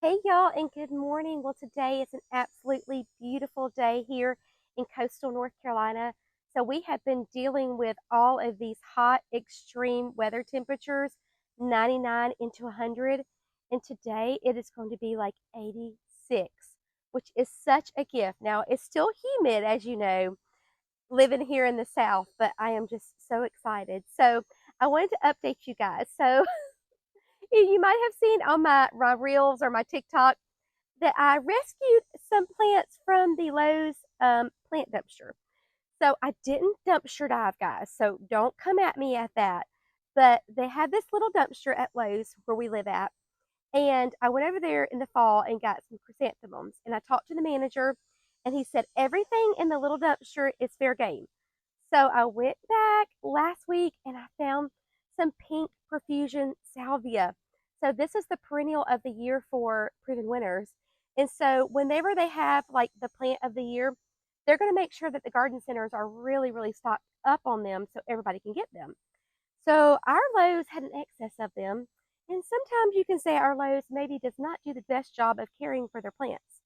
Hey y'all, and good morning. Well, today is an absolutely beautiful day here in coastal North Carolina. So, we have been dealing with all of these hot, extreme weather temperatures, 99 into 100. And today it is going to be like 86, which is such a gift. Now, it's still humid, as you know, living here in the South, but I am just so excited. So, I wanted to update you guys. So, you might have seen on my reels or my TikTok that I rescued some plants from the Lowe's plant dumpster. So I didn't dumpster dive, guys. So don't come at me at that. But they had this little dumpster at Lowe's where we live at. And I went over there in the fall and got some chrysanthemums. And I talked to the manager, and he said everything in the little dumpster is fair game. So I went back last week and I found some Pink Profusion Salvia. So this is the perennial of the year for proven winners. And so whenever they have like the plant of the year, they're going to make sure that the garden centers are really, really stocked up on them so everybody can get them. So our Lowe's had an excess of them. And sometimes you can say our Lowe's maybe does not do the best job of caring for their plants.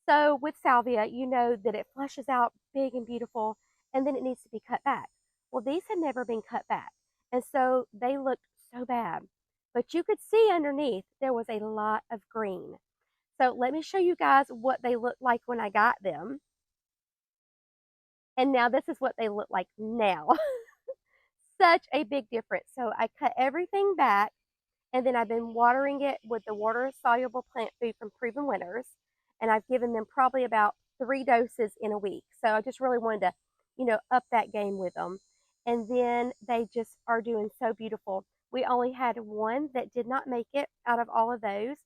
So with salvia, you know that it flushes out big and beautiful, and then it needs to be cut back. Well, these had never been cut back, and so they looked so bad. But you could see underneath there was a lot of green. So let me show you guys what they looked like when I got them. And now this is what they look like now. Such a big difference. So I cut everything back, and then I've been watering it with the water soluble plant food from Proven Winners. And I've given them probably about 3 doses in a week. So I just really wanted to, up that game with them. And then they just are doing so beautiful. We only had one that did not make it out of all of those.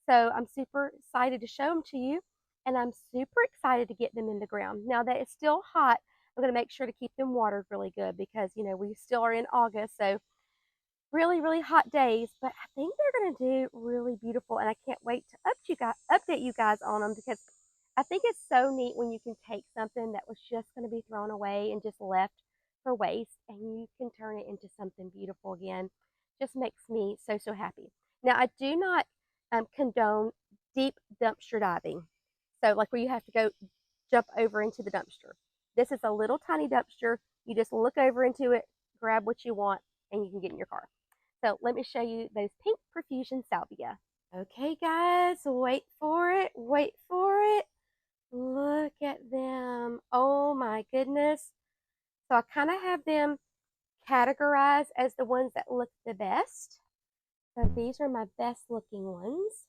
So I'm super excited to show them to you. And I'm super excited to get them in the ground. Now that it's still hot, I'm going to make sure to keep them watered really good because, we still are in August. So really, really hot days, but I think they're going to do really beautiful, and I can't wait to update you guys on them because I think it's so neat when you can take something that was just going to be thrown away and just left for waste, and you can turn it into something beautiful again. Just makes me so, so happy. Now, I do not condone deep dumpster diving. So, like where you have to go jump over into the dumpster. This is a little tiny dumpster. You just look over into it, grab what you want, and you can get in your car. So let me show you those Pink Profusion Salvia. Okay, guys, wait for it. Wait for it. Look at them. Oh my goodness. So I kind of have them categorized as the ones that look the best. So these are my best looking ones.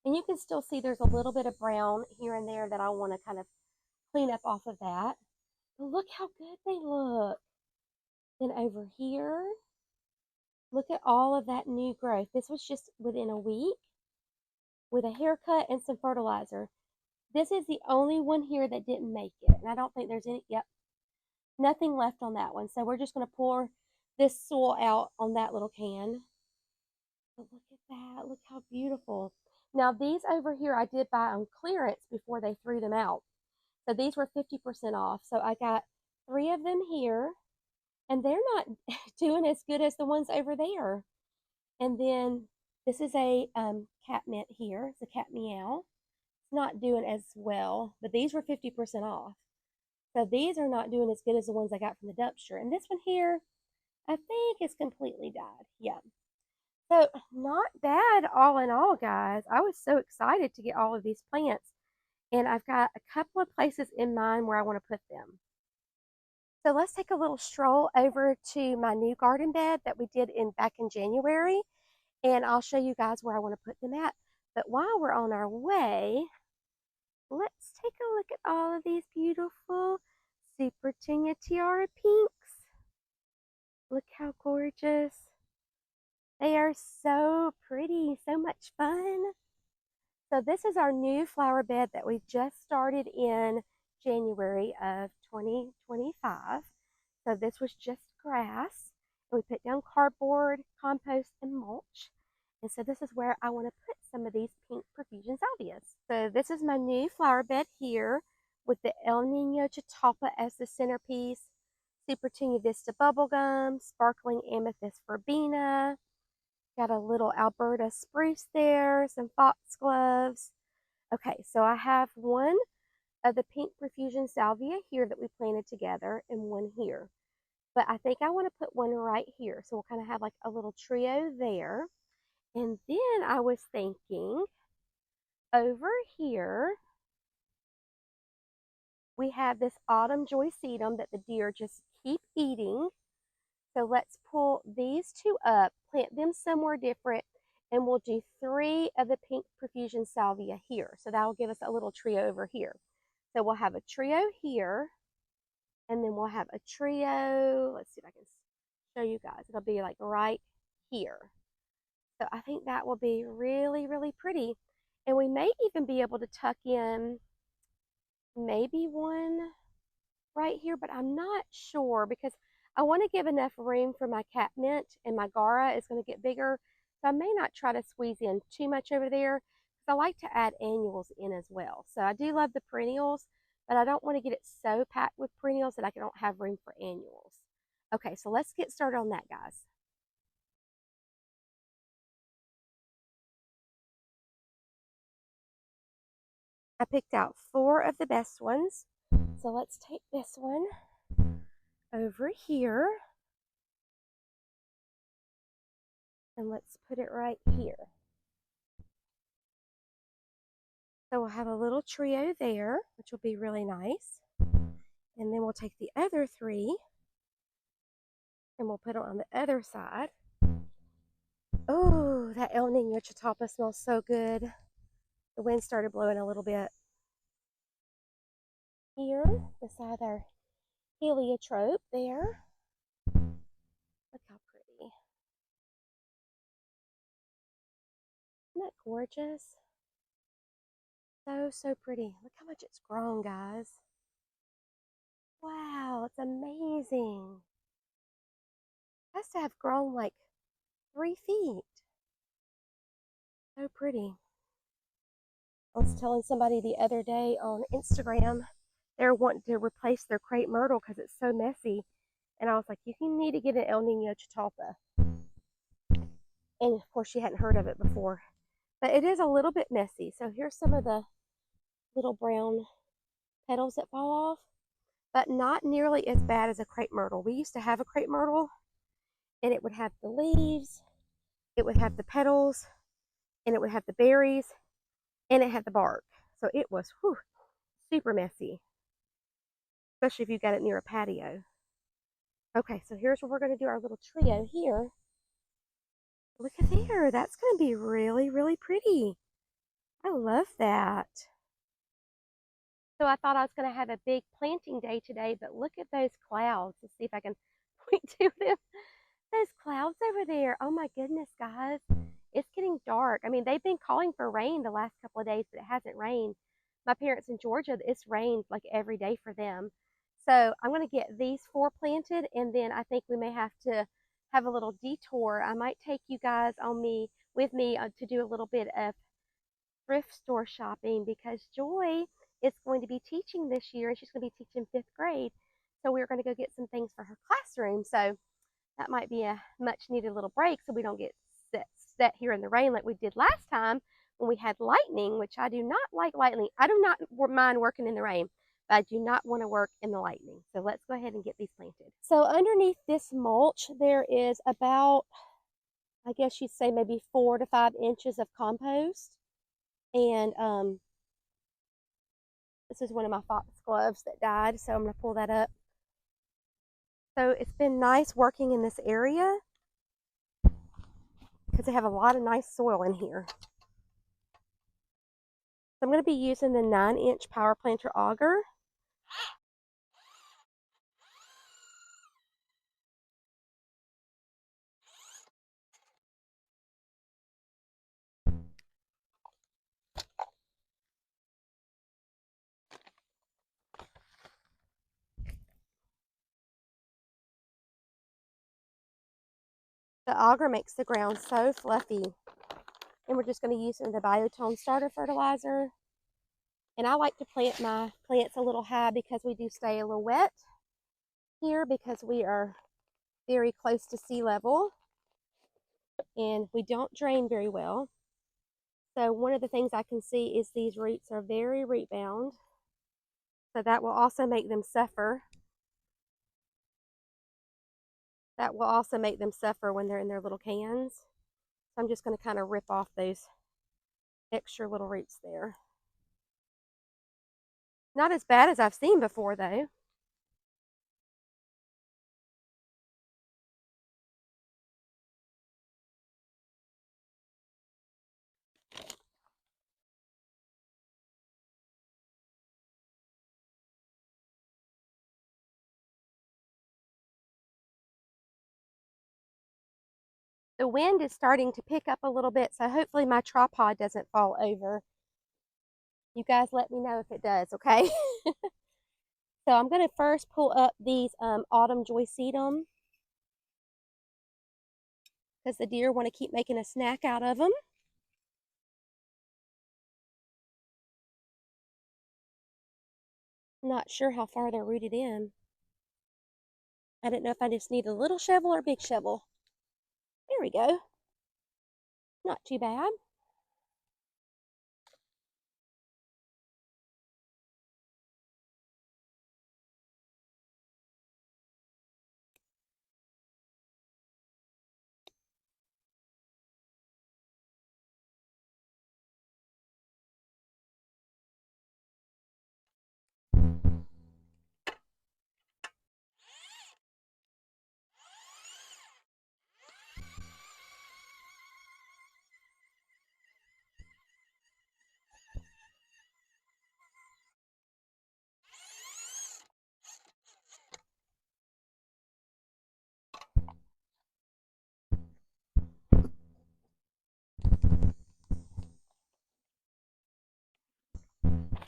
And you can still see there's a little bit of brown here and there that I want to kind of clean up off of that. But look how good they look. Then over here, look at all of that new growth. This was just within a week with a haircut and some fertilizer. This is the only one here that didn't make it. And I don't think there's nothing left on that one. So we're just going to pour this soil out on that little can. But look at that. Look how beautiful. Now these over here I did buy on clearance before they threw them out. So these were 50% off. So I got 3 of them here. And they're not doing as good as the ones over there. And then this is a cat mint here. It's a cat meow. It's not doing as well, but these were 50% off. So these are not doing as good as the ones I got from the dumpster. And this one here, I think is completely died. Yeah. So not bad all in all, guys. I was so excited to get all of these plants. And I've got a couple of places in mind where I want to put them. So let's take a little stroll over to my new garden bed that we did back in January. And I'll show you guys where I want to put them at. But while we're on our way, let's take a look at all of these beautiful Super Tunia Tiara pinks. Look how gorgeous. They are so pretty, so much fun. So this is our new flower bed that we just started in January of 2025. So this was just grass. And we put down cardboard, compost, and mulch. And so this is where I want to put some of these Pink Profusion Salvias. So this is my new flower bed here with the El Nino Catalpa as the centerpiece, Super Tunia Vista Bubblegum, Sparkling Amethyst Verbena, Got a little Alberta spruce there, some foxgloves. Okay, so I have one of the Pink Profusion Salvia here that we planted together and one here. But I think I want to put one right here. So we'll kind of have like a little trio there. And then I was thinking over here, we have this autumn joycetum that the deer just keep eating. So let's pull these two up, plant them somewhere different, and we'll do 3 of the Pink Profusion Salvia here. So that'll give us a little trio over here. So we'll have a trio here, and then we'll have a trio. Let's see if I can show you guys. It'll be like right here. So I think that will be really, really pretty. And we may even be able to tuck in maybe one right here, but I'm not sure because I want to give enough room for my catmint, and my Gara is going to get bigger. So I may not try to squeeze in too much over there because I like to add annuals in as well. So I do love the perennials, but I don't want to get it so packed with perennials that I don't have room for annuals. Okay, so let's get started on that, guys. I picked out 4 of the best ones. So let's take this one over here and let's put it right here. So we'll have a little trio there, which will be really nice. And then we'll take the other 3 and we'll put it on the other side. Oh, that El Nino Chitapa smells so good. The wind started blowing a little bit. Here, beside our heliotrope there. Look how pretty. Isn't that gorgeous? So pretty. Look how much it's grown, guys. Wow, it's amazing. It has to have grown like 3 feet. So pretty. I was telling somebody the other day on Instagram, they're wanting to replace their crepe myrtle because it's so messy. And I was like, you need to get an El Nino Chitapa. And of course, she hadn't heard of it before. But it is a little bit messy. So here's some of the little brown petals that fall off, but not nearly as bad as a crepe myrtle. We used to have a crepe myrtle, and it would have the leaves, it would have the petals, and it would have the berries, and it had the bark. So it was super messy, especially if you got it near a patio. Okay, so here's where we're going to do our little trio here. Look at there. That's going to be really, really pretty. I love that. So I thought I was going to have a big planting day today, but look at those clouds. Let's see if I can point to them. Those clouds over there. Oh my goodness, guys. It's getting dark. I mean, they've been calling for rain the last couple of days, but it hasn't rained. My parents in Georgia, it's rained like every day for them. So I'm going to get these 4 planted, and then I think we may have to have a little detour. I might take you guys with me to do a little bit of thrift store shopping because Joy is going to be teaching this year, and she's going to be teaching 5th grade. So we're going to go get some things for her classroom. So that might be a much needed little break so we don't get set here in the rain like we did last time when we had lightning, which I do not like lightning. I do not mind working in the rain, but I do not want to work in the lightning. So let's go ahead and get these planted. So underneath this mulch, there is about, I guess you'd say maybe 4 to 5 inches of compost. And this is one of my foxgloves that died, so I'm going to pull that up. So it's been nice working in this area because they have a lot of nice soil in here. So I'm going to be using the 9-inch power planter auger. The auger makes the ground so fluffy. And we're just going to use some of the biotone starter fertilizer. And I like to plant my plants a little high because we do stay a little wet here because we are very close to sea level. and we don't drain very well. So one of the things I can see is these roots are very root bound. So that will also make them suffer. That will also make them suffer when they're in their little cans. So I'm just going to kind of rip off those extra little roots there. Not as bad as I've seen before though. The wind is starting to pick up a little bit, so hopefully my tripod doesn't fall over. You guys let me know if it does, okay? So I'm going to first pull up these autumn joycetum because the deer want to keep making a snack out of them. Not sure how far they're rooted in. I didn't know if I just need a little shovel or a big shovel. There we go. Not too bad.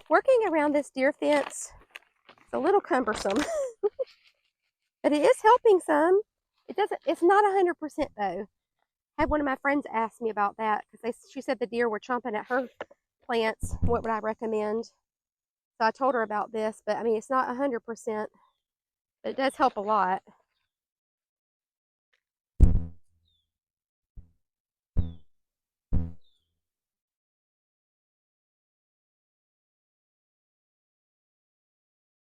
Working around this deer fence is a little cumbersome, but it is helping some. It's not 100% though. I had one of my friends ask me about that because she said the deer were chomping at her plants. What would I recommend? So I told her about this, but I mean, it's not 100%, but it does help a lot.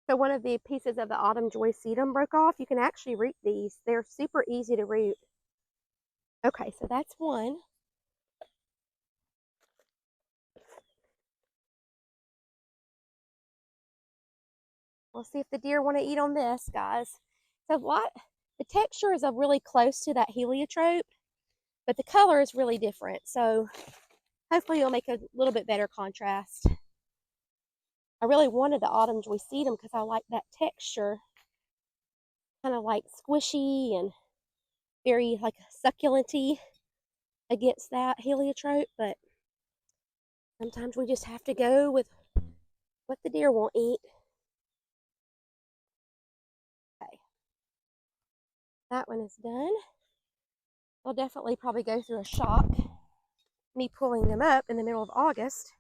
So one of the pieces of the autumn joycetum broke off. You can actually root these. They're super easy to root. Okay, so that's one. We'll see if the deer want to eat on this, guys. So the texture is really close to that heliotrope, but the color is really different. So hopefully it'll make a little bit better contrast. I really wanted the autumn joycetum because I like that texture. Kind of like squishy and very like succulenty against that heliotrope, but sometimes we just have to go with what the deer won't eat. Okay, that one is done. We'll definitely probably go through a shock, me pulling them up in the middle of August.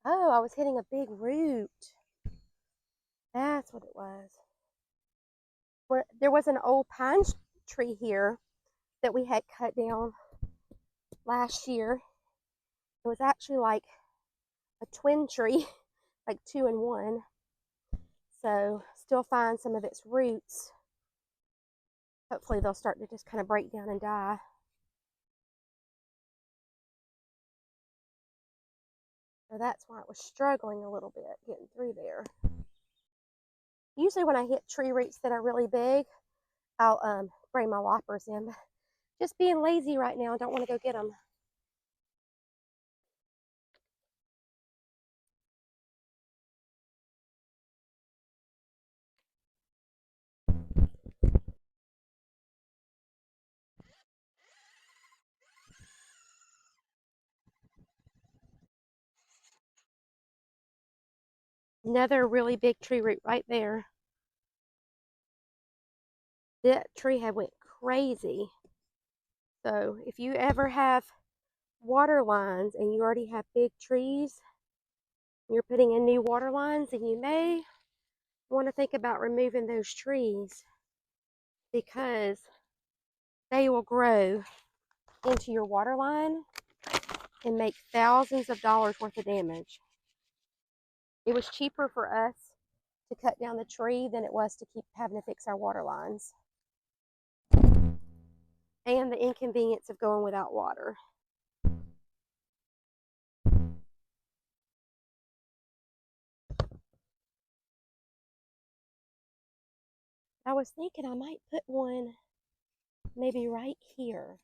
Oh, I was hitting a big root. That's what it was. There was an old pine tree here that we had cut down last year. It was actually like a twin tree, like 2 in 1. So still find some of its roots. Hopefully they'll start to just kind of break down and die. So that's why it was struggling a little bit getting through there. Usually when I hit tree roots that are really big, I'll bring my loppers in. But just being lazy right now, I don't want to go get them. Another really big tree root right there. That tree had went crazy. So if you ever have water lines and you already have big trees, you're putting in new water lines, and you may want to think about removing those trees because they will grow into your water line and make thousands of dollars worth of damage. It was cheaper for us to cut down the tree than it was to keep having to fix our water lines. And the inconvenience of going without water. I was thinking I might put one maybe right here.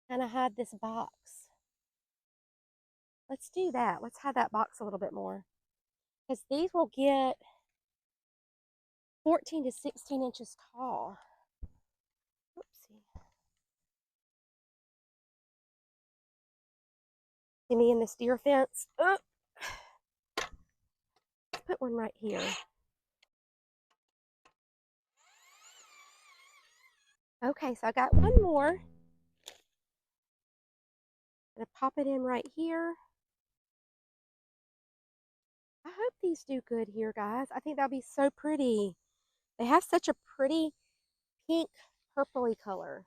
Kind of hide this box. Let's do that. Let's hide that box a little bit more. Because these will get 14 to 16 inches tall. Oopsie. See me in this deer fence? Oh. Let's put one right here. Okay, so I got one more. I'm going to pop it in right here. I hope these do good here, guys. I think that'll be so pretty. They have such a pretty pink, purpley color.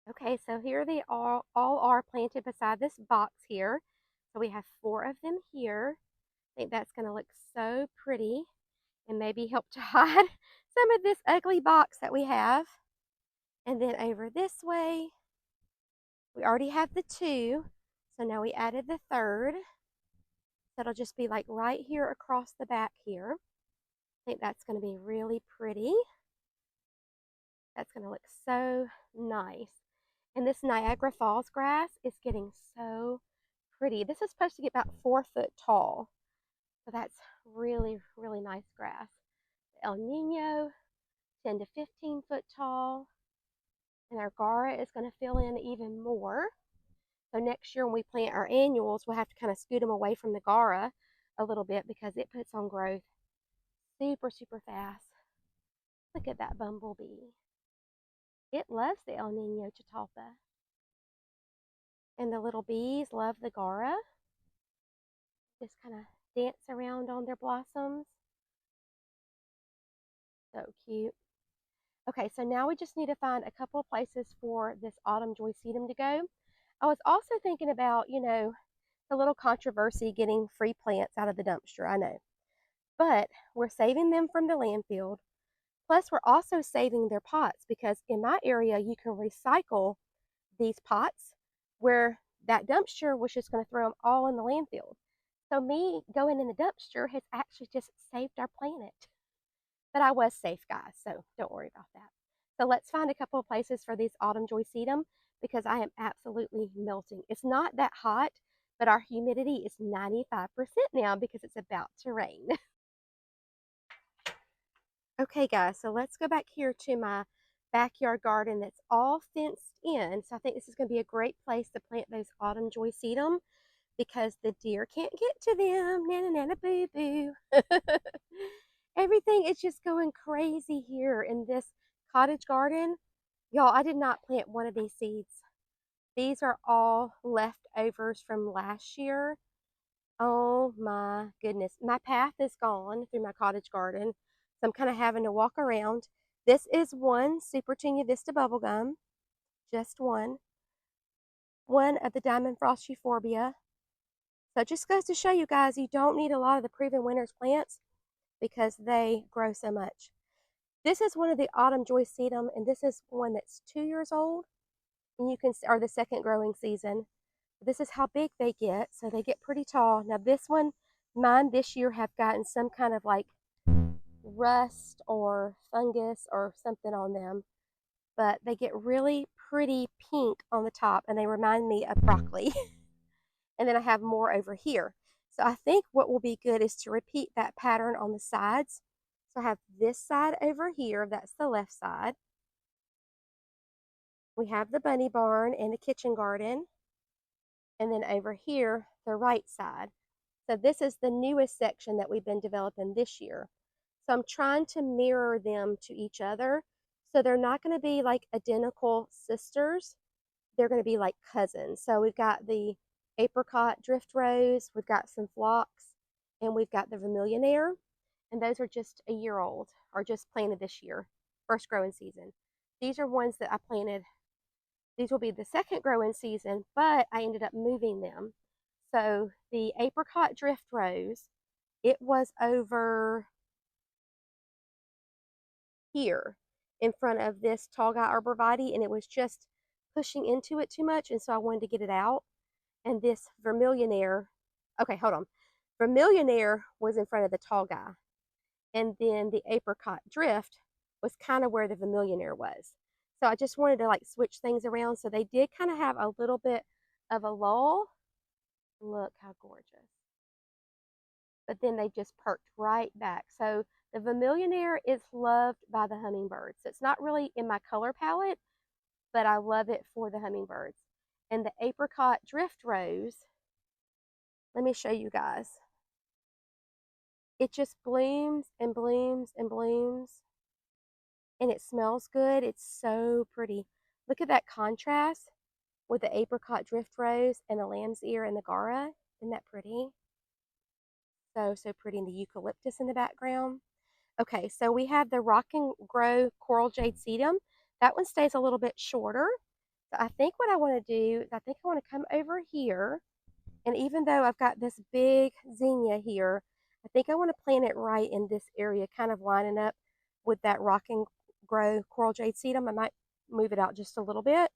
Okay, so here they all are planted beside this box here. So we have 4 of them here. I think that's going to look so pretty and maybe help to hide some of this ugly box that we have. And then over this way, we already have the 2. So now we added the 3rd. So it'll just be like right here across the back here. I think that's going to be really pretty. That's going to look so nice. And this Niagara Falls grass is getting so pretty. This is supposed to get about 4 foot tall. So that's really, really nice grass. El Nino, 10 to 15 foot tall. And our Gara is going to fill in even more. So next year when we plant our annuals, we'll have to kind of scoot them away from the Gara a little bit because it puts on growth super, super fast. Look at that bumblebee. It loves the El Nino Chatalpa. And the little bees love the Gara. Just kind of dance around on their blossoms. So cute. Okay, so now we just need to find a couple of places for this autumn joycetum to go. I was also thinking about, the little controversy getting free plants out of the dumpster, I know. But we're saving them from the landfill. Plus, we're also saving their pots because in my area, you can recycle these pots where that dumpster was just going to throw them all in the landfill. So me going in the dumpster has actually just saved our planet. But I was safe, guys, so don't worry about that. So let's find a couple of places for these autumn joycetum because I am absolutely melting. It's not that hot, but our humidity is 95% now because it's about to rain. Okay, guys, so let's go back here to my backyard garden that's all fenced in. So I think this is going to be a great place to plant those autumn joycetum because the deer can't get to them. Nana, nana, boo, boo. Everything is just going crazy here in this cottage garden. Y'all, I did not plant one of these seeds. These are all leftovers from last year. Oh my goodness. My path is gone through my cottage garden, so I'm kind of having to walk around. This is one Super Tunia Vista bubblegum, just one. One of the Diamond Frost Euphorbia. So it just goes to show you guys, you don't need a lot of the Proven Winners plants because they grow so much. This is one of the Autumn Joy Sedum, and this is one that's 2 years old, and you can, or the second growing season. This is how big they get, so they get pretty tall. Now this one, mine this year have gotten some kind of like rust or fungus or something on them, but they get really pretty pink on the top, and they remind me of broccoli. And then I have more over here. So I think what will be good is to repeat that pattern on the sides. So I have this side over here, that's the left side. We have the bunny barn and the kitchen garden. And then over here, the right side. So this is the newest section that we've been developing this year. So I'm trying to mirror them to each other. So they're not going to be like identical sisters. They're going to be like cousins. So we've got the apricot drift rose, we've got some phlox, and we've got the vermilion air. And those are just a year old, or just planted this year, first growing season. These are ones that I planted. These will be the second growing season, but I ended up moving them. So the apricot drift rose, it was over here in front of this tall guy arborvitae, and it was just pushing into it too much, and so I wanted to get it out. And this vermilion air, okay, hold on. Vermilion air was in front of the tall guy, and then the apricot drift was kind of where the vermilion air was. So I just wanted to like switch things around. So they did kind of have a little bit of a lull. Look how gorgeous. But then they just perked right back. So the vermilion air is loved by the hummingbirds. It's not really in my color palette, but I love it for the hummingbirds. And the apricot drift rose, let me show you guys. It just blooms and blooms and blooms, and it smells good. It's so pretty. Look at that contrast with the apricot drift rose and the lamb's ear and the gara. Isn't that pretty? So, so pretty. And the eucalyptus in the background. Okay, so we have the Rock and Grow Coral Jade Sedum. That one stays a little bit shorter. So I think what I want to do is I think I want to come over here. And even though I've got this big zinnia here, I think I want to plant it right in this area, kind of lining up with that Rock and Grow Coral Jade Sedum. I might move it out just a little bit.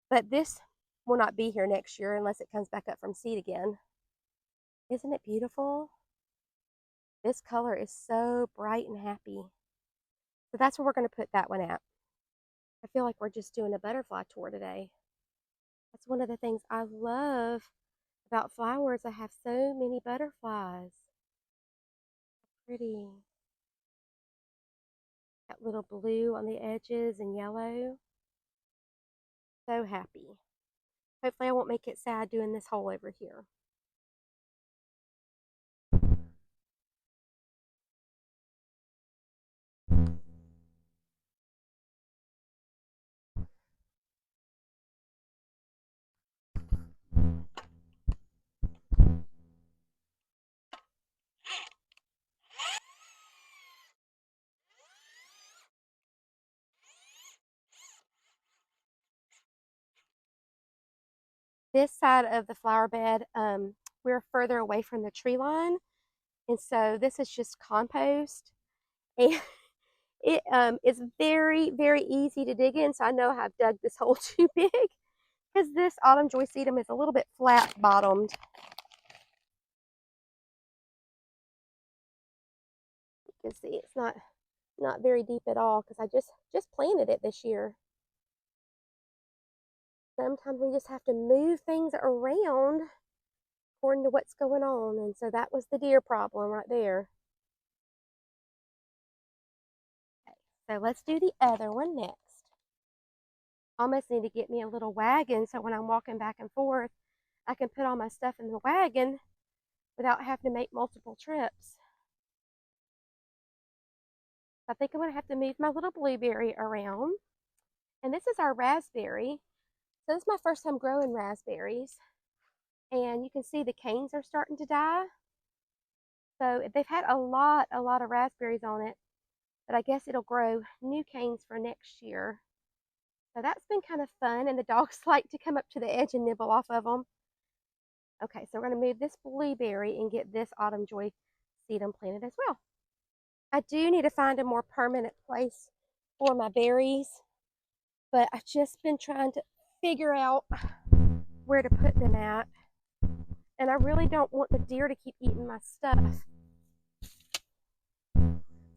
But this will not be here next year unless it comes back up from seed again. Isn't it beautiful? This color is so bright and happy. So that's where we're going to put that one at. I feel like we're just doing a butterfly tour today. That's one of the things I love about flowers. I have so many butterflies. Pretty. That little blue on the edges and yellow. So happy. Hopefully I won't make it sad doing this hole over here. This side of the flower bed, we're further away from the tree line. And so this is just compost. And it is very, very easy to dig in. So I know I've dug this hole too big because this Autumn Joy Sedum is a little bit flat bottomed. You can see it's not very deep at all because I just planted it this year. Sometimes we just have to move things around according to what's going on. And so that was the deer problem right there. Okay, so let's do the other one next. Almost need to get me a little wagon so when I'm walking back and forth, I can put all my stuff in the wagon without having to make multiple trips. I think I'm going to have to move my little blueberry around. And this is our raspberry. So this is my first time growing raspberries, and you can see the canes are starting to die. So they've had a lot of raspberries on it, but I guess it'll grow new canes for next year. So that's been kind of fun, and the dogs like to come up to the edge and nibble off of them. Okay, so we're going to move this blueberry and get this autumn joy sedum planted as well. I do need to find a more permanent place for my berries, but I've just been trying to figure out where to put them at. And I really don't want the deer to keep eating my stuff.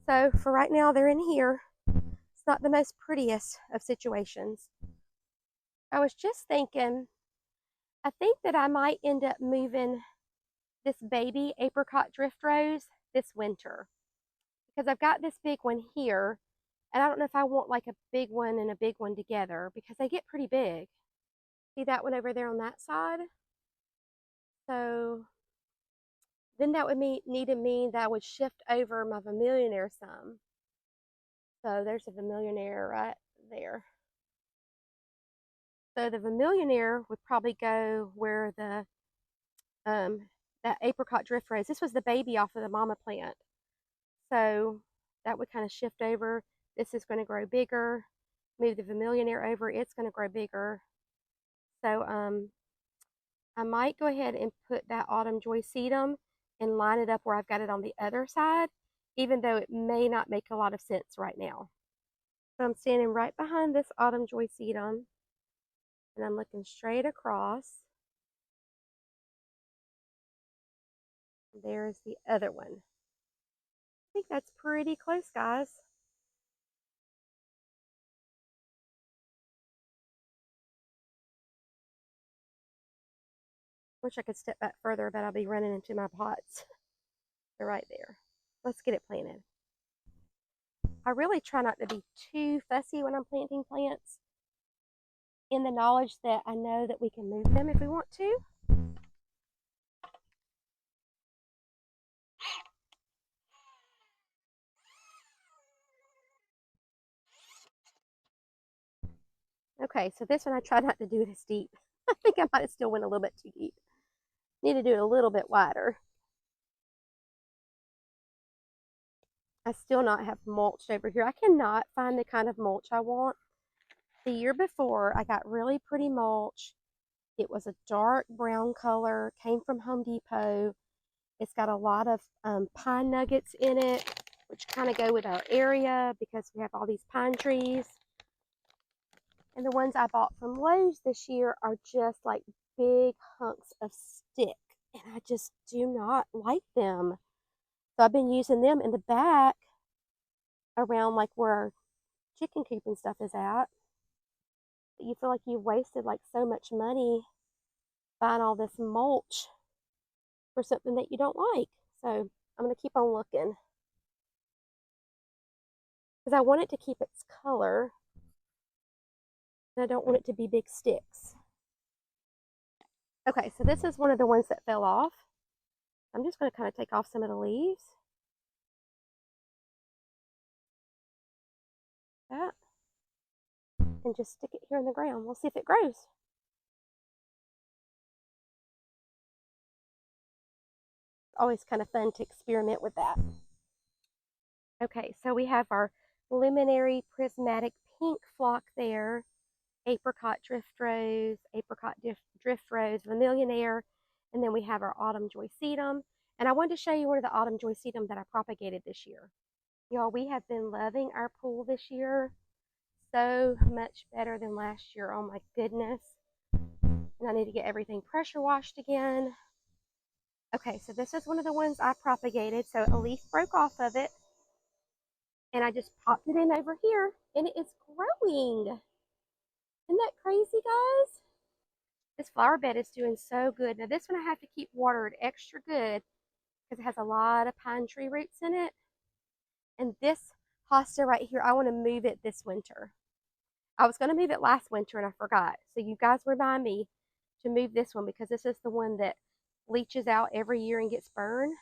So for right now, they're in here. It's not the most prettiest of situations. I was just thinking, I think that I might end up moving this baby apricot drift rose this winter, because I've got this big one here, and I don't know if I want like a big one and a big one together because they get pretty big. See that one over there on that side? So then that would need to mean that I would shift over my vermillionaire some. So there's a vermillionaire right there. So the vermillionaire would probably go where the that apricot drift rose. This was the baby off of the mama plant. So that would kind of shift over. This is going to grow bigger. Move the vermillionaire over. It's going to grow bigger. So I might go ahead and put that autumn joy sedum and line it up where I've got it on the other side, even though it may not make a lot of sense right now. So I'm standing right behind this autumn joy sedum, and I'm looking straight across. There's the other one. I think that's pretty close, guys. Wish I could step back further, but I'll be running into my pots. They're right there. Let's get it planted. I really try not to be too fussy when I'm planting plants, in the knowledge that I know that we can move them if we want to. Okay, so this one I try not to do this deep. I think I might have still went a little bit too deep. Need to do it a little bit wider. I still not have mulch over here. I cannot find the kind of mulch I want. The year before, I got really pretty mulch. It was a dark brown color, came from Home Depot. It's got a lot of pine nuggets in it, which kind of go with our area because we have all these pine trees. And the ones I bought from Lowe's this year are just like big hunks of stick, and I just do not like them. So I've been using them in the back around like where our chicken coop and stuff is at. But you feel like you've wasted like so much money buying all this mulch for something that you don't like. So I'm going to keep on looking because I want it to keep its color, and I don't want it to be big sticks. Okay, so this is one of the ones that fell off. I'm just going to kind of take off some of the leaves. That. And just stick it here in the ground. We'll see if it grows. Always kind of fun to experiment with that. Okay, so we have our luminary prismatic pink flock there, apricot drift rose, vermillionaire, and then we have our autumn joy sedum. And I wanted to show you one of the autumn joy sedum that I propagated this year. Y'all, we have been loving our pool this year. So much better than last year. Oh my goodness. And I need to get everything pressure washed again. Okay, so this is one of the ones I propagated. So a leaf broke off of it, and I just popped it in over here, and it is growing. Isn't that crazy, guys? This flower bed is doing so good. Now this one I have to keep watered extra good because it has a lot of pine tree roots in it. And this hosta right here, I want to move it this winter. I was going to move it last winter and I forgot. So you guys remind me to move this one because this is the one that leaches out every year and gets burned.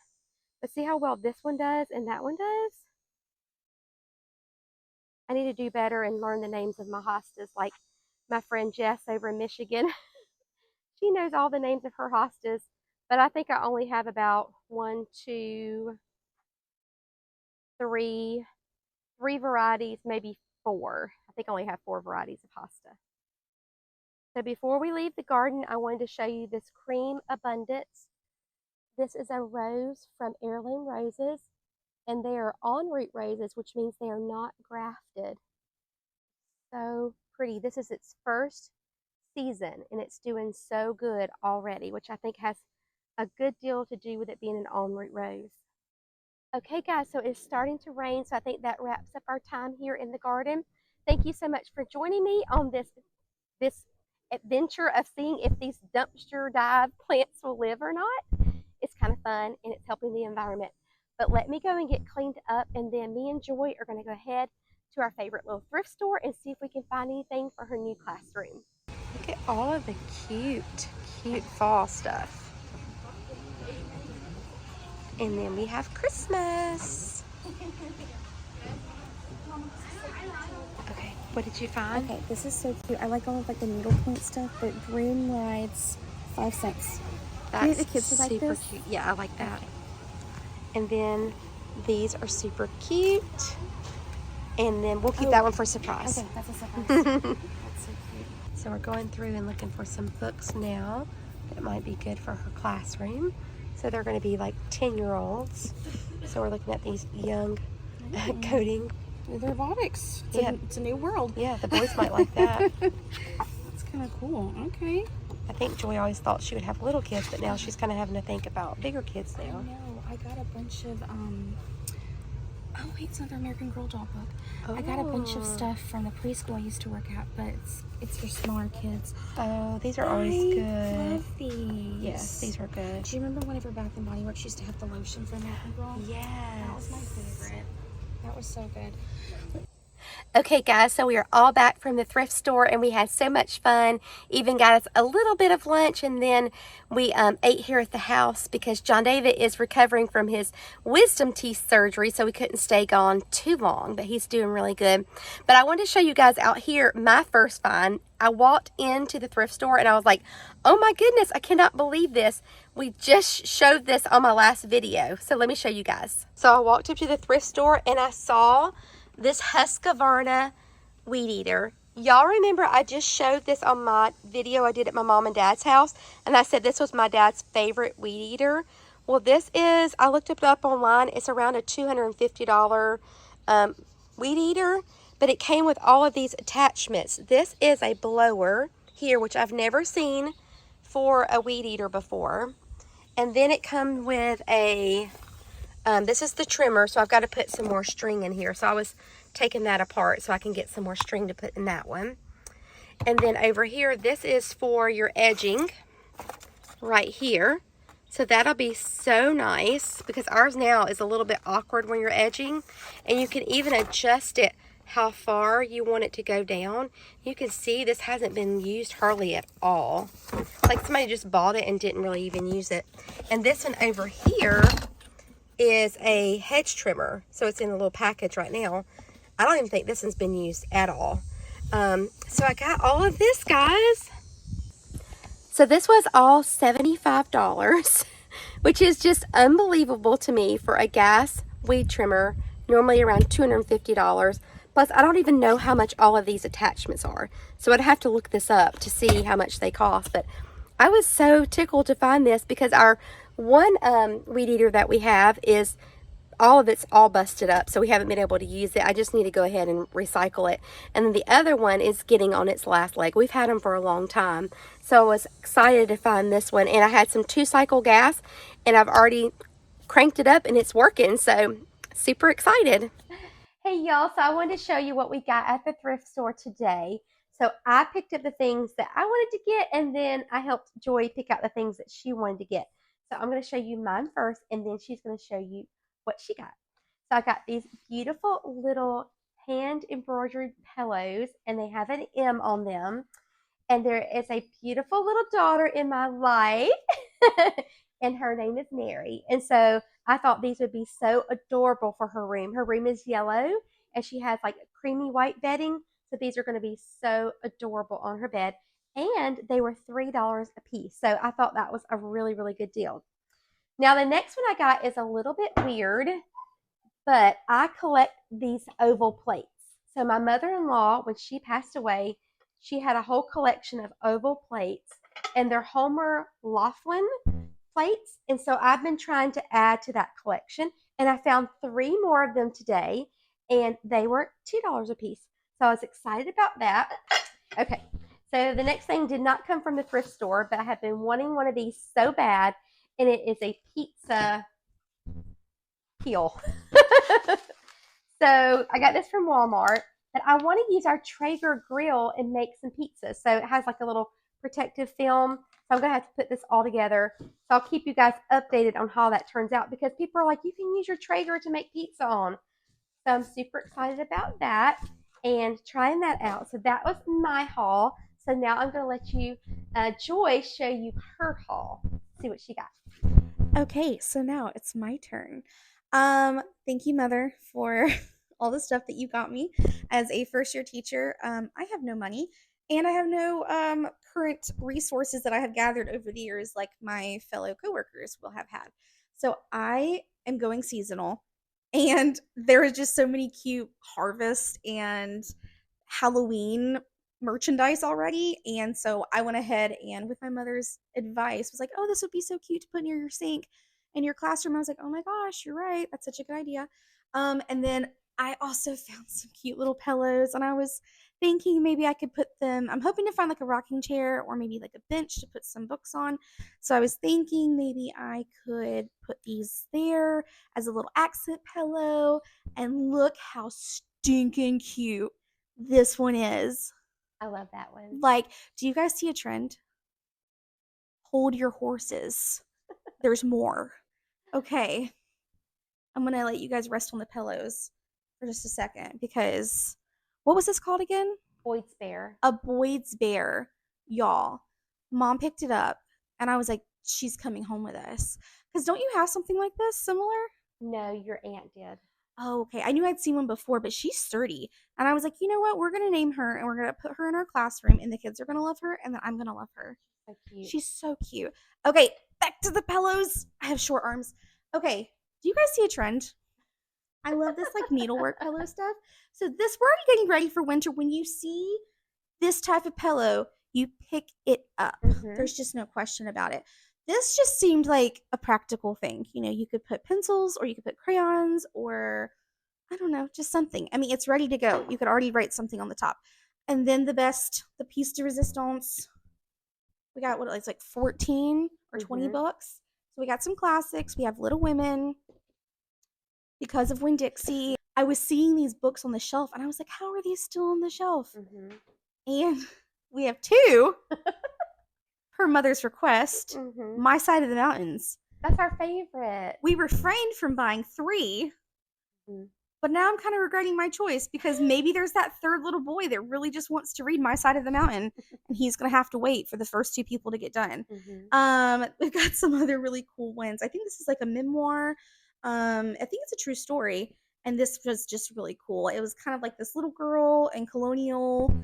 But see how well this one does and that one does? I need to do better and learn the names of my hostas like my friend Jess over in Michigan. She knows all the names of her hostas, but I think I only have about one, two, three varieties, maybe four. I think I only have four varieties of hosta. So before we leave the garden, I wanted to show you this Cream Abundance. This is a rose from Heirloom Roses, and they are en route roses, which means they are not grafted. So pretty. This is its first season, and it's doing so good already, which I think has a good deal to do with it being an en route rose. Okay, guys, so it's starting to rain, so I think that wraps up our time here in the garden. Thank you so much for joining me on this adventure of seeing if these dumpster dive plants will live or not. It's kind of fun, and it's helping the environment. But let me go and get cleaned up, and then me and Joy are going to go ahead to our favorite little thrift store and see if we can find anything for her new classroom. Look at all of the cute fall stuff. And then we have Christmas. Okay, what did you find? Okay, this is so cute. I like all of like the needlepoint stuff, but broom rides 5 cents. That's the kids would like super this? cute. Yeah, I like that. Okay. And then these are super cute. And then we'll keep that one for a surprise. Okay, that's a surprise. That's so cute. So we're going through and looking for some books now that might be good for her classroom. So they're going to be like 10-year-olds. So we're looking at these young coding. They're robotics. It's a new world. Yeah, the boys might like that. That's kind of cool. Okay. I think Joy always thought she would have little kids, but now she's kind of having to think about bigger kids now. I know. I got a bunch of, oh wait, it's another American Girl doll book. Oh. I got a bunch of stuff from the preschool I used to work at, but it's for smaller kids. Oh, these are always good. I love these. Yes, these are good. Do you remember whenever Bath and Body Works used to have the lotion for American Girl? Yes. That was my favorite. That was so good. Okay, guys, so we are all back from the thrift store, and we had so much fun. Even got us a little bit of lunch, and then we ate here at the house because John David is recovering from his wisdom teeth surgery, so we couldn't stay gone too long, but he's doing really good. But I wanted to show you guys out here my first find. I walked into the thrift store, and I was like, oh my goodness, I cannot believe this. We just showed this on my last video, so let me show you guys. So I walked up to the thrift store, and I saw this Husqvarna weed eater. Y'all remember I just showed this on my video I did at my mom and dad's house, and I said this was my dad's favorite weed eater. Well, this is, I looked it up online, it's around a $250 weed eater, but it came with all of these attachments. This is a blower here, which I've never seen for a weed eater before. And then it comes with a this is the trimmer, so I've got to put some more string in here. So I was taking that apart so I can get some more string to put in that one. And then over here, this is for your edging right here. So that'll be so nice because ours now is a little bit awkward when you're edging. And you can even adjust it how far you want it to go down. You can see this hasn't been used hardly at all. Like somebody just bought it and didn't really even use it. And this one over here is a hedge trimmer, so it's in a little package right now. I don't even think this one's been used at all. So I got all of this, guys. So this was all $75, which is just unbelievable to me for a gas weed trimmer, normally around $250. Plus, I don't even know how much all of these attachments are, so I'd have to look this up to see how much they cost. But I was so tickled to find this because our one weed eater that we have is all of it's all busted up, so we haven't been able to use it. I just need to go ahead and recycle it. And then the other one is getting on its last leg. We've had them for a long time, so I was excited to find this one. And I had some 2-cycle gas, and I've already cranked it up and it's working, so super excited. Hey y'all, so I wanted to show you what we got at the thrift store today. So I picked up the things that I wanted to get, and then I helped Joy pick out the things that she wanted to get. So I'm going to show you mine first, and then she's going to show you what she got. So I got these beautiful little hand embroidered pillows, and they have an M on them. And there is a beautiful little daughter in my life, and her name is Mary. And so I thought these would be so adorable for her room. Her room is yellow, and she has like creamy white bedding. So these are going to be so adorable on her bed. And they were $3 a piece. So I thought that was a really, really good deal. Now, the next one I got is a little bit weird, but I collect these oval plates. So my mother-in-law, when she passed away, she had a whole collection of oval plates, and they're Homer Laughlin plates. And so I've been trying to add to that collection, and I found 3 more of them today, and they were $2 a piece. So I was excited about that. Okay, so the next thing did not come from the thrift store, but I have been wanting one of these so bad, and it is a pizza peel. So I got this from Walmart, but I want to use our Traeger grill and make some pizzas. So it has like a little protective film. So I'm going to have to put this all together. So I'll keep you guys updated on how that turns out, because people are like, you can use your Traeger to make pizza on. So I'm super excited about that and trying that out. So that was my haul. So now I'm going to let you, Joy, show you her haul. See what she got. Okay, so now it's my turn. Thank you, Mother, for all the stuff that you got me. As a first-year teacher, I have no money, and I have no current resources that I have gathered over the years like my fellow coworkers will have had. So I am going seasonal, and there are just so many cute harvest and Halloween merchandise already. And so I went ahead and, with my mother's advice, was like, oh, this would be so cute to put near your sink in your classroom. I was like, oh my gosh, you're right. That's such a good idea. And then I also found some cute little pillows, and I was thinking maybe I could put them, I'm hoping to find like a rocking chair or maybe like a bench to put some books on. So I was thinking maybe I could put these there as a little accent pillow. And look how stinking cute this one is. I love that one. Like, do you guys see a trend? Hold your horses. There's more. Okay. I'm going to let you guys rest on the pillows for just a second, because what was this called again? Boyd's Bear. A Boyd's Bear. Y'all, Mom picked it up, and I was like, she's coming home with us. Because don't you have something like this similar? No, your aunt did. Oh, okay. I knew I'd seen one before, but she's sturdy. And I was like, you know what? We're going to name her, and we're going to put her in our classroom, and the kids are going to love her, and then I'm going to love her. So cute. She's so cute. Okay, back to the pillows. I have short arms. Okay, do you guys see a trend? I love this like needlework pillow stuff. So this, we're already getting ready for winter. When you see this type of pillow, you pick it up. There's just no question about it. This just seemed like a practical thing. You know, you could put pencils, or you could put crayons, or I don't know, just something. I mean, it's ready to go. You could already write something on the top. And then the piece de resistance. We got, what, it's like 14 or 20 books. So we got some classics. We have Little Women, Because of Winn-Dixie. I was seeing these books on the shelf, and I was like, how are these still on the shelf? And we have 2, per Mother's request, My Side of the Mountains. That's our favorite. We refrained from buying 3, but now I'm kind of regretting my choice, because maybe there's that third little boy that really just wants to read My Side of the Mountain, and he's going to have to wait for the first 2 people to get done. We've got some other really cool ones. I think this is like a memoir. I think it's a true story, and this was just really cool. It was kind of like this little girl in colonial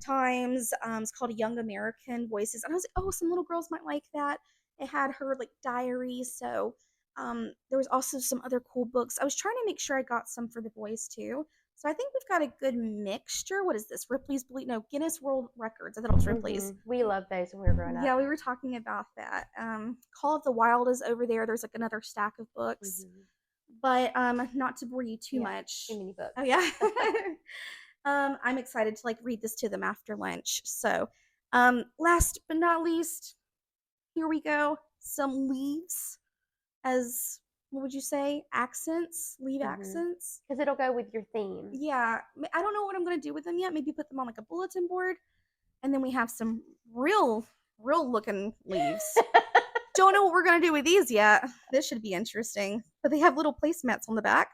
times. It's called Young American Voices, and I was like, oh, some little girls might like that. It had her like diary. So there was also some other cool books. I was trying to make sure I got some for the boys too. So I think we've got a good mixture. What is this? Guinness World Records. I thought it was Ripley's. We loved those when we were growing up. Yeah, we were talking about that. Call of the Wild is over there. There's like another stack of books. But not to bore you too much. Too many books. Oh yeah. I'm excited to like read this to them after lunch. So last but not least, here we go. Some leaves as, what would you say, accents? Leaf accents? Because it'll go with your theme. Yeah. I don't know what I'm going to do with them yet. Maybe put them on like a bulletin board. And then we have some real looking leaves. Don't know what we're going to do with these yet. This should be interesting. But they have little placemats on the back.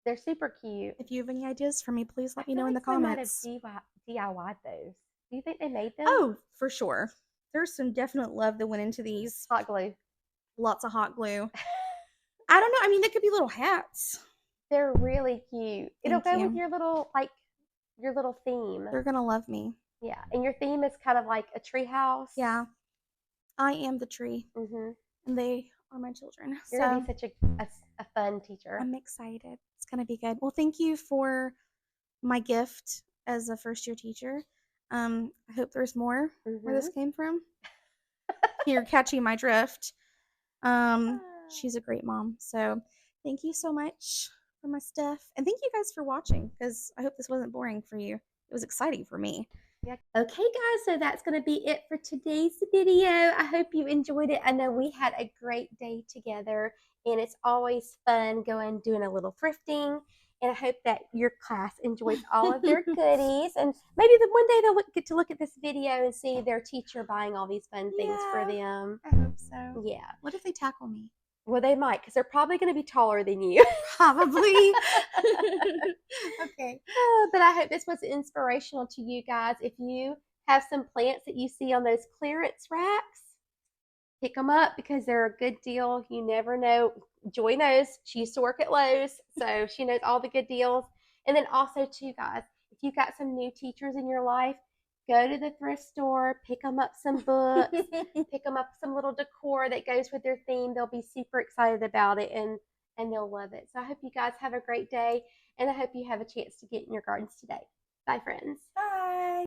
They're super cute. If you have any ideas for me, please let me know in the comments. They might have DIY'd those. Do you think they made them? Oh, for sure. There's some definite love that went into these. Hot glue. Lots of hot glue. I don't know. I mean, they could be little hats. They're really cute. It'll go with your little, like, your little theme. They're gonna love me. Yeah, and your theme is kind of like a tree house. Yeah, I am the tree, Mhm. and they are my children. You're gonna So be such a fun teacher. I'm excited. It's gonna be good. Well, thank you for my gift as a first year teacher. I hope there's more where this Mhm. came from. You're catching my drift. She's a great mom. So thank you so much for my stuff. And thank you guys for watching because I hope this wasn't boring for you. It was exciting for me. Yeah. Okay, guys, so that's going to be it for today's video. I hope you enjoyed it. I know we had a great day together, and it's always fun doing a little thrifting. And I hope that your class enjoys all of their goodies. And maybe one day they'll get to look at this video and see their teacher buying all these fun things for them. I hope so. Yeah. What if they tackle me? Well, they might, because they're probably going to be taller than you. Probably. Okay. But I hope this was inspirational to you guys. If you have some plants that you see on those clearance racks, pick them up because they're a good deal. You never know. Joy knows. She used to work at Lowe's, so she knows all the good deals. And then also, too, guys, if you've got some new teachers in your life, go to the thrift store, pick them up some books, pick them up some little decor that goes with their theme. They'll be super excited about it, and they'll love it. So I hope you guys have a great day, and I hope you have a chance to get in your gardens today. Bye, friends. Bye.